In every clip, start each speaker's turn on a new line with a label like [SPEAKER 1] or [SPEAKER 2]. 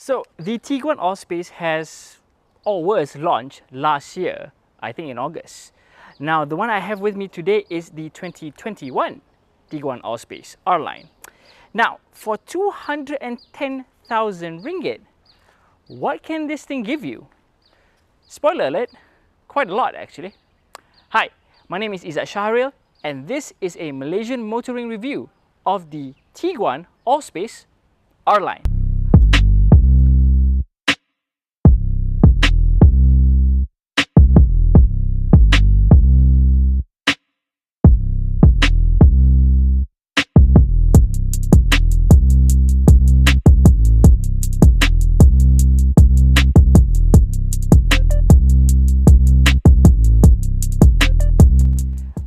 [SPEAKER 1] So the Tiguan Allspace has, or was launched last year, I think in August. Now the one I have with me today is the 2021 Tiguan Allspace R line. Now for 210,000 ringgit, what can this thing give you? Spoiler alert, quite a lot actually. Hi, my name is Izzat Shaharel and this is a Malaysian Motoring review of the Tiguan Allspace R line.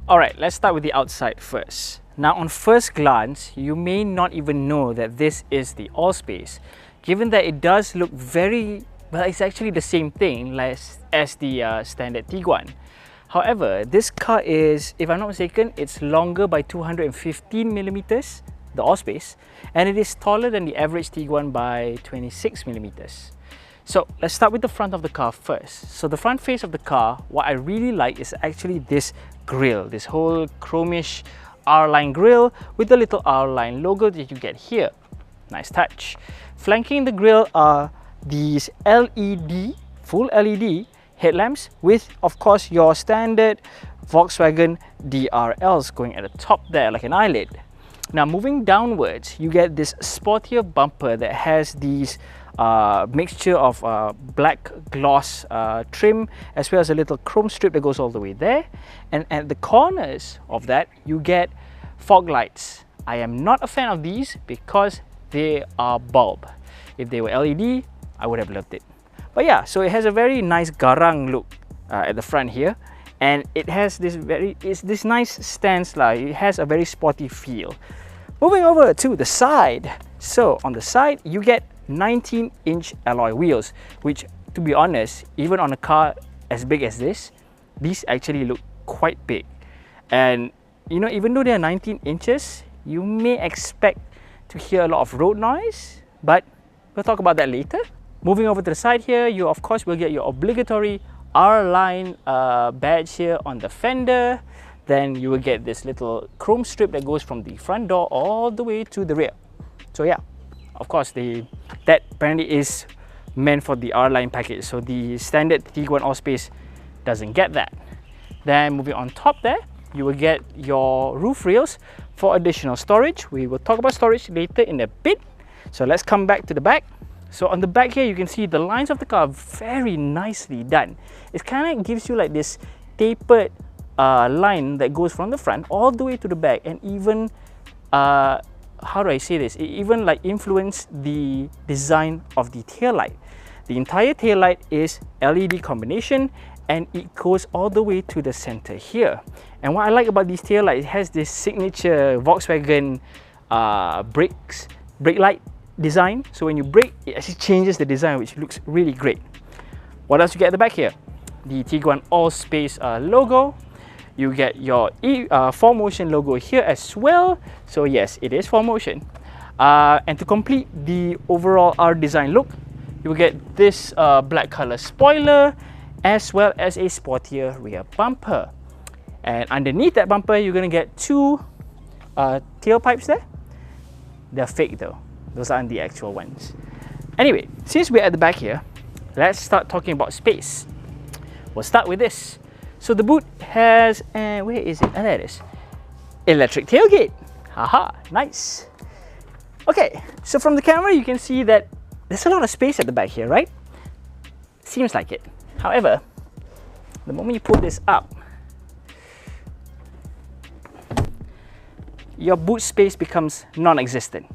[SPEAKER 1] Alright, let's start with the outside first. Now on first glance, you may not even know that this is the Allspace, given that it does look very, well, it's actually the same thing as the standard Tiguan. However, this car is, if I'm not mistaken, it's longer by 215 millimeters, the Allspace, and it is taller than the average Tiguan by 26 millimeters. So let's start with the front of the car first. So the front face of the car, what I really like is actually this grille, this whole chromish R-line grille with the little R-line logo that you get here. Nice touch. Flanking the grille are these LED, full LED headlamps with, of course, your standard Volkswagen DRLs going at the top there like an eyelid. Now moving downwards, you get this sportier bumper that has these mixture of black gloss trim as well as a little chrome strip that goes all the way there, and at the corners of that you get fog lights. I am not a fan of these because they are bulb. If they were LED, I would have loved it. But yeah, so it has a very nice garang look at the front here, and it has this this nice stance, it has a very sporty feel. Moving over to the side, so on the side you get 19-inch alloy wheels, which, to be honest, even on a car as big as this, these actually look quite big. And you know, even though they are 19 inches, you may expect to hear a lot of road noise, but we'll talk about that later. Moving over to the side here, you of course will get your obligatory R-line badge here on the fender. Then you will get this little chrome strip that goes from the front door all the way to the rear. So yeah, of course, that apparently is meant for the R-line package, so the standard Tiguan Allspace doesn't get that. Then moving on top there, you will get your roof rails for additional storage. We will talk about storage later in a bit. So let's come back to the back. So on the back here, you can see the lines of the car are very nicely done. It kind of gives you like this tapered line that goes from the front all the way to the back, and even how do I say this? It even like influenced the design of the taillight. The entire taillight is LED combination and it goes all the way to the center here. And what I like about these taillights, it has this signature Volkswagen brake light design. So when you brake, it actually changes the design, which looks really great. What else you get at the back here? The Tiguan Allspace logo. You get your 4Motion logo here as well. So yes, it is 4Motion. And to complete the overall R design look, you will get this black color spoiler as well as a sportier rear bumper. And underneath that bumper, you're going to get two tailpipes there. They're fake though. Those aren't the actual ones. Anyway, since we're at the back here, let's start talking about space. We'll start with this. So the boot has, where is it? Oh, there it is. Electric tailgate. Haha, nice. Okay, so from the camera you can see that there's a lot of space at the back here, right? Seems like it. However, the moment you pull this up, your boot space becomes non-existent.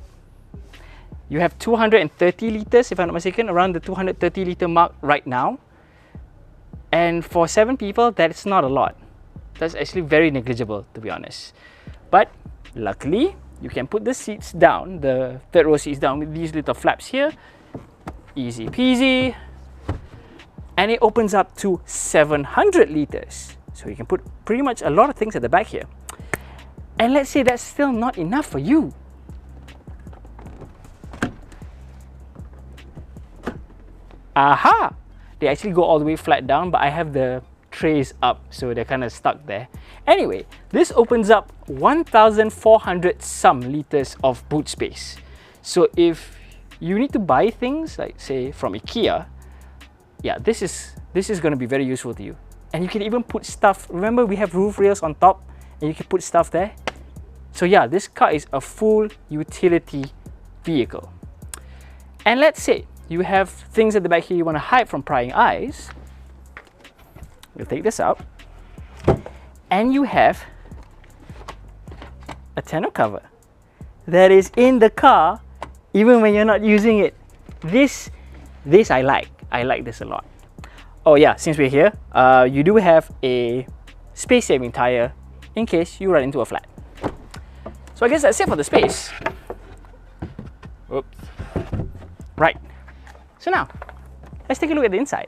[SPEAKER 1] You have 230 liters, if I'm not mistaken, around the 230 liter mark right now. And for 7 people, that's not a lot. That's actually very negligible, to be honest. But luckily, you can put the seats down, the third row seats down with these little flaps here. Easy peasy. And it opens up to 700 liters. So you can put pretty much a lot of things at the back here. And let's say that's still not enough for you. Aha! They actually go all the way flat down, but I have the trays up, so they're kind of stuck there. Anyway, this opens up 1,400 some liters of boot space. So if you need to buy things like say from IKEA, yeah, this is going to be very useful to you. And you can even put stuff. Remember, we have roof rails on top, and you can put stuff there. So yeah, this car is a full utility vehicle. And let's say you have things at the back here you want to hide from prying eyes. We'll take this out, and you have a tonneau cover that is in the car even when you're not using it. This I like this a lot. Oh yeah, since we're here, you do have a space-saving tire in case you run into a flat. So I guess that's it for the space. Oops. Right, so now let's take a look at the inside.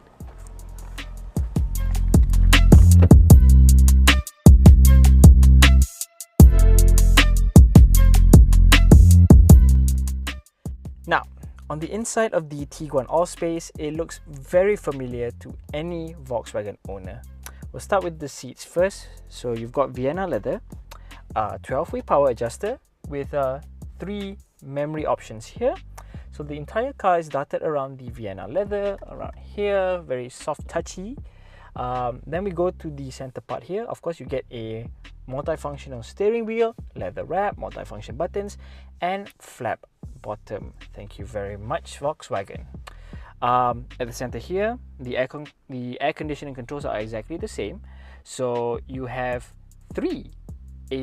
[SPEAKER 1] Now, on the inside of the Tiguan Allspace, it looks very familiar to any Volkswagen owner. We'll start with the seats first. So you've got Vienna leather, 12-way power adjuster with 3 memory options here. So the entire car is dotted around the Vienna leather, around here, very soft touchy. Then we go to the center part here. Of course, you get a multifunctional steering wheel, leather wrap, multifunction buttons, and flap bottom. Thank you very much, Volkswagen. At the center here, the air conditioning controls are exactly the same. So you have a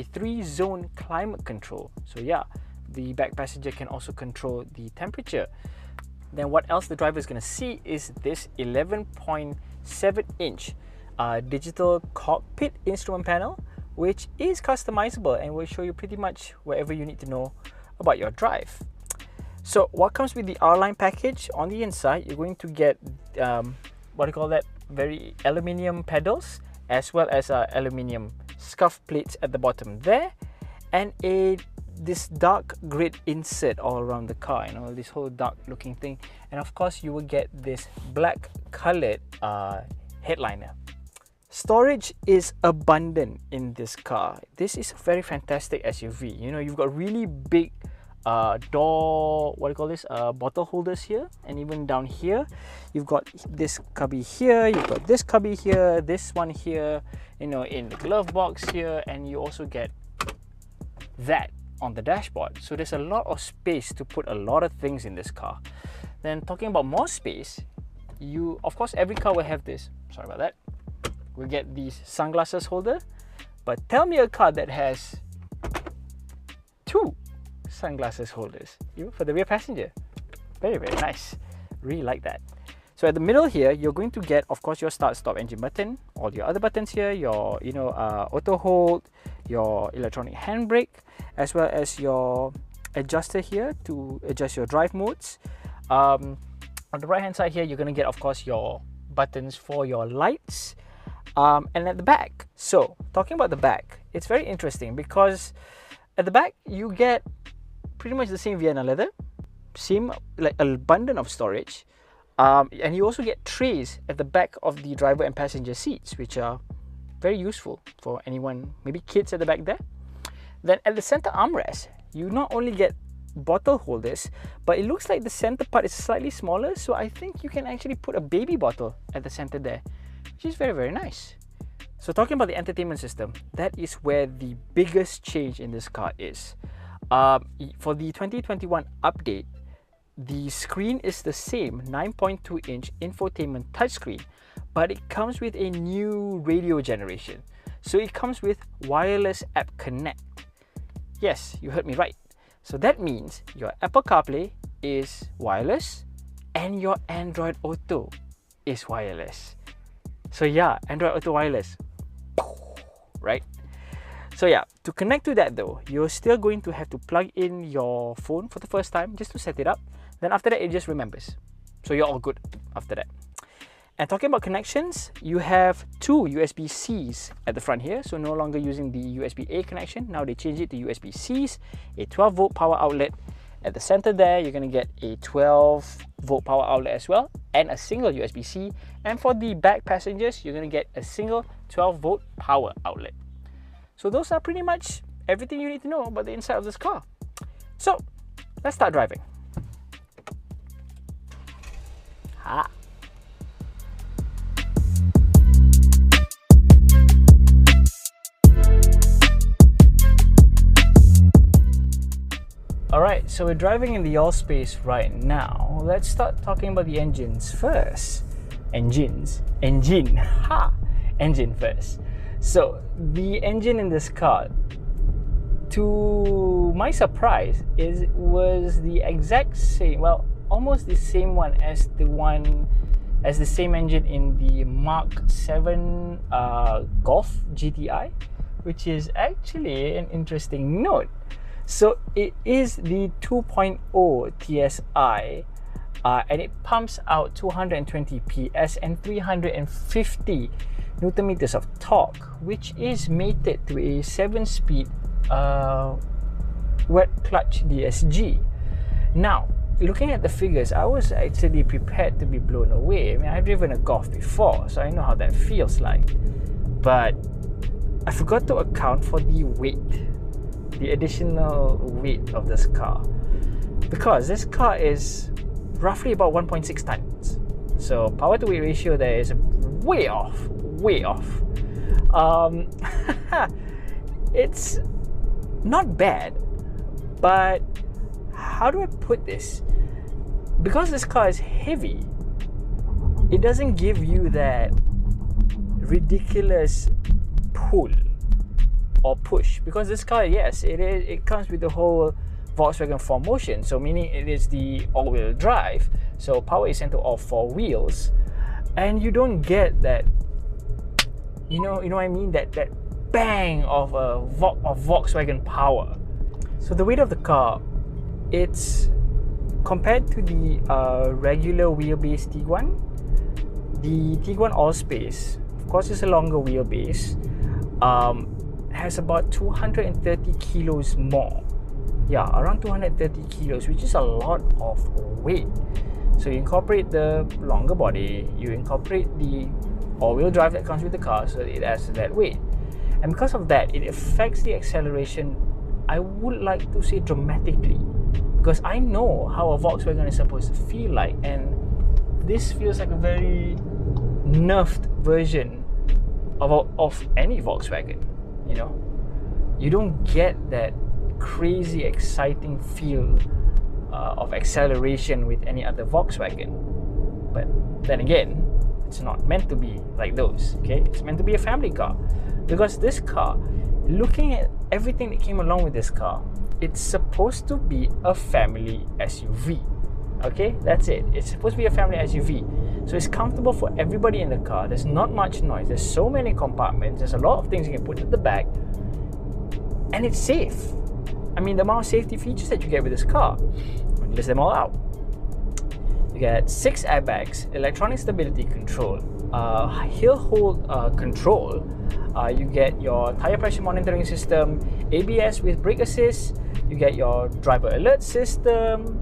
[SPEAKER 1] 3-zone climate control. So yeah, the back passenger can also control the temperature. Then what else the driver is going to see is this 11.7-inch digital cockpit instrument panel, which is customizable and will show you pretty much whatever you need to know about your drive. So what comes with the R-Line package, on the inside you're going to get very aluminium pedals, as well as aluminium scuff plates at the bottom there, and this dark grid insert all around the car, this whole dark looking thing. And of course you will get this black colored headliner. Storage is abundant in this car. This is a very fantastic SUV. You've got really big bottle holders here, and even down here you've got this cubby here, you've got this cubby here, this one here, in the glove box here, and you also get that on the dashboard. So there's a lot of space to put a lot of things in this car. Then talking about more space, of course every car will have this, sorry about that, we'll get these sunglasses holder. But tell me a car that has 2 sunglasses holders for the rear passenger. Very, very nice. Really like that. So at the middle here, you're going to get, of course, your start stop engine button, all your other buttons here, your auto hold, your electronic handbrake, as well as your adjuster here to adjust your drive modes. On the right hand side here, you're going to get, of course, your buttons for your lights. And at the back, so talking about the back, it's very interesting because at the back you get pretty much the same Vienna leather, same like abundant of storage, and you also get trays at the back of the driver and passenger seats, which are very useful for anyone, maybe kids at the back there. Then at the center armrest, you not only get bottle holders, but it looks like the center part is slightly smaller, so I think you can actually put a baby bottle at the center there, which is very, very nice. So talking about the entertainment system, that is where the biggest change in this car is. For the 2021 update, the screen is the same 9.2-inch infotainment touchscreen, but it comes with a new radio generation. So it comes with wireless app connect. Yes, you heard me right. So that means your Apple CarPlay is wireless and your Android Auto is wireless. So yeah, Android Auto wireless, right? So yeah, to connect to that though, you're still going to have to plug in your phone for the first time just to set it up. Then after that, it just remembers. So you're all good after that. And talking about connections, you have 2 USB-Cs at the front here. So no longer using the USB-A connection. Now they change it to USB-Cs, a 12-volt power outlet. At the center there, you're going to get a 12-volt power outlet as well. and a single USB-C. And for the back passengers, you're going to get a single 12-volt power outlet. So those are pretty much everything you need to know about the inside of this car. So let's start driving. Alright, so we're driving in the Allspace right now. Let's start talking about the engines first. Engine first. So the engine in this car, to my surprise, was the exact same, well, almost the same one as the same engine in the Mark 7 Golf GTI, which is actually an interesting note. So it is the 2.0 TSI, and it pumps out 220 PS and 350 Newton meters of torque, which is mated to a 7-speed wet clutch DSG. Now, looking at the figures, I was actually prepared to be blown away. I mean, I've driven a Golf before, so I know how that feels like. But I forgot to account for the weight, the additional weight of this car, because this car is roughly about 1.6 tons. So power to weight ratio there is way off. It's not bad, but how do I put this? Because this car is heavy, it doesn't give you that ridiculous pull or push, because this car, yes, it comes with the whole Volkswagen 4Motion, so meaning it is the all-wheel drive, so power is sent to all 4 wheels, and you don't get that, you know what I mean, that bang of Volkswagen power. So the weight of the car, it's compared to the regular wheelbase Tiguan. The Tiguan Allspace, of course, is a longer wheelbase, has about 230 kilos more. Yeah, around 230 kilos, which is a lot of weight. So you incorporate the longer body, you incorporate the all-wheel drive that comes with the car, so it adds to that weight. And because of that, it affects the acceleration, I would like to say, dramatically. Because I know how a Volkswagen is supposed to feel like, and this feels like a very nerfed version of any Volkswagen. You know, you don't get that crazy exciting feel of acceleration with any other Volkswagen. But then again, it's not meant to be like those, okay? It's meant to be a family car, because this car, looking at everything that came along with this car, it's supposed to be a family SUV. Okay, that's it. It's supposed to be a family SUV. So it's comfortable for everybody in the car. There's not much noise. There's so many compartments. There's a lot of things you can put at the back. And it's safe. I mean, the amount of safety features that you get with this car, I'll list them all out. You get 6 airbags, electronic stability control, hill hold control. You get your tire pressure monitoring system, ABS with brake assist. You get your driver alert system.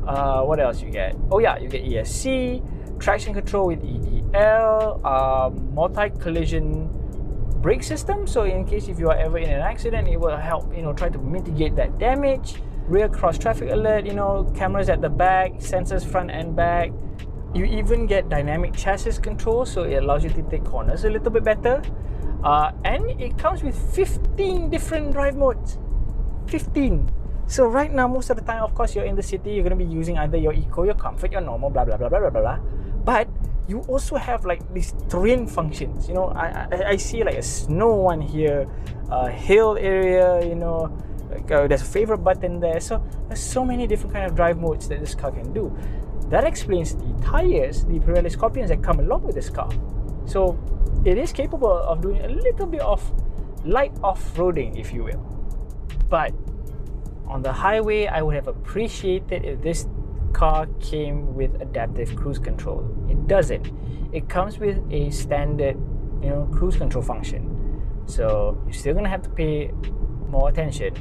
[SPEAKER 1] What else you get? Oh yeah, you get ESC, traction control with EDL, multi-collision brake system. So in case if you are ever in an accident, it will help, try to mitigate that damage. Rear cross traffic alert, cameras at the back, sensors front and back. You even get dynamic chassis control, so it allows you to take corners a little bit better. And it comes with 15 different drive modes. 15. So right now, most of the time, of course, you're in the city, you're going to be using either your eco, your comfort, your normal, blah, blah, blah, blah, blah, blah, blah. But you also have like these terrain functions. I see like a snow one here, a hill area, like, there's a favorite button there. So there's so many different kind of drive modes that this car can do. That explains the tires, the Pirelli Scorpions that come along with this car. So it is capable of doing a little bit of light off-roading, if you will. But on the highway, I would have appreciated if this car came with adaptive cruise control. It doesn't. It comes with a standard, cruise control function. So you're still gonna have to pay more attention.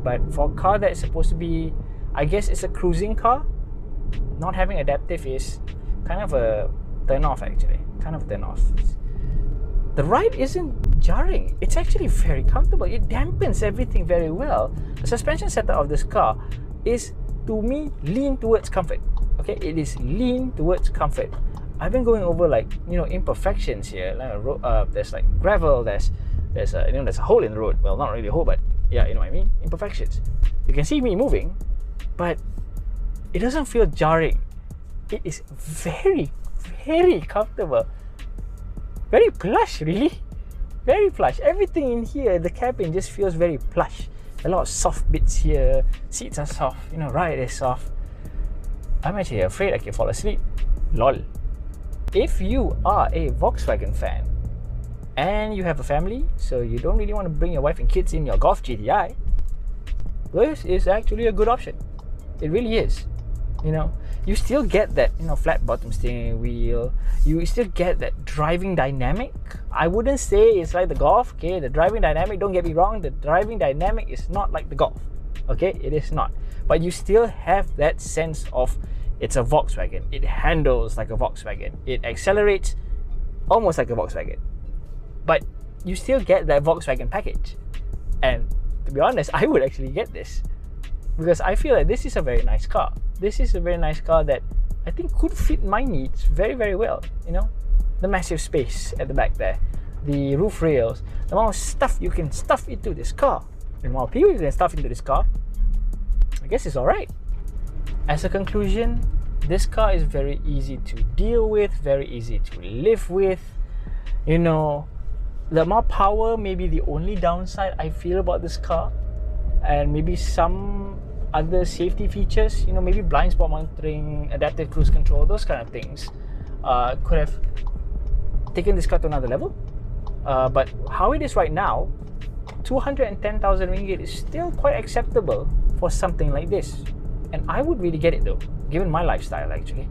[SPEAKER 1] But for a car that's supposed to be, I guess it's a cruising car, not having adaptive is kind of a turn off actually. Kind of a turn off. The ride isn't jarring. It's actually very comfortable. It dampens everything very well. The suspension setup of this car is, to me, lean towards comfort. Okay, it is lean towards comfort. I've been going over like, you know, imperfections here. Like there's like gravel. There's a hole in the road. Well, not really a hole, but yeah, you know what I mean. Imperfections. You can see me moving, but it doesn't feel jarring. It is very, very comfortable. Very plush, really. Very plush. Everything in here, the cabin just feels very plush. A lot of soft bits here. Seats are soft. You know, ride is soft. I'm actually afraid I can fall asleep. Lol. If you are a Volkswagen fan and you have a family, so you don't really want to bring your wife and kids in your Golf GTI, this is actually a good option. It really is. You know, you still get that, you know, flat bottom steering wheel. You still get that driving dynamic. I wouldn't say it's like the Golf. Okay, the driving dynamic, don't get me wrong, the driving dynamic is not like the Golf. Okay, it is not. But you still have that sense of it's a Volkswagen. It handles like a Volkswagen. It accelerates almost like a Volkswagen. But you still get that Volkswagen package. And to be honest, I would actually get this, because I feel like this is a very nice car. This is a very nice car that I think could fit my needs very, very well. You know, the massive space at the back there, the roof rails, the amount of stuff you can stuff into this car, the amount of people you can stuff into this car, I guess it's alright. As a conclusion, this car is very easy to deal with, very easy to live with. You know, the amount of power may be the only downside I feel about this car, and maybe some other safety features, you know, maybe blind spot monitoring, adaptive cruise control, those kind of things could have taken this car to another level. But how it is right now, 210,000 ringgit is still quite acceptable for something like this. And I would really get it though, given my lifestyle actually.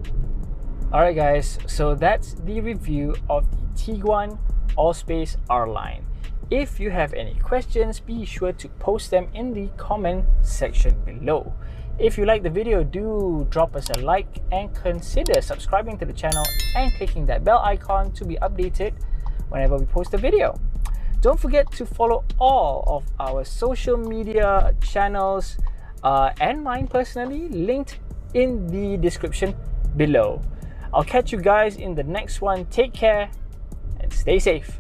[SPEAKER 1] Alright guys, so that's the review of the Tiguan Allspace R line. If you have any questions, be sure to post them in the comment section below. If you like the video, do drop us a like and consider subscribing to the channel and clicking that bell icon to be updated whenever we post a video. Don't forget to follow all of our social media channels and mine personally, linked in the description below. I'll catch you guys in the next one. Take care and stay safe.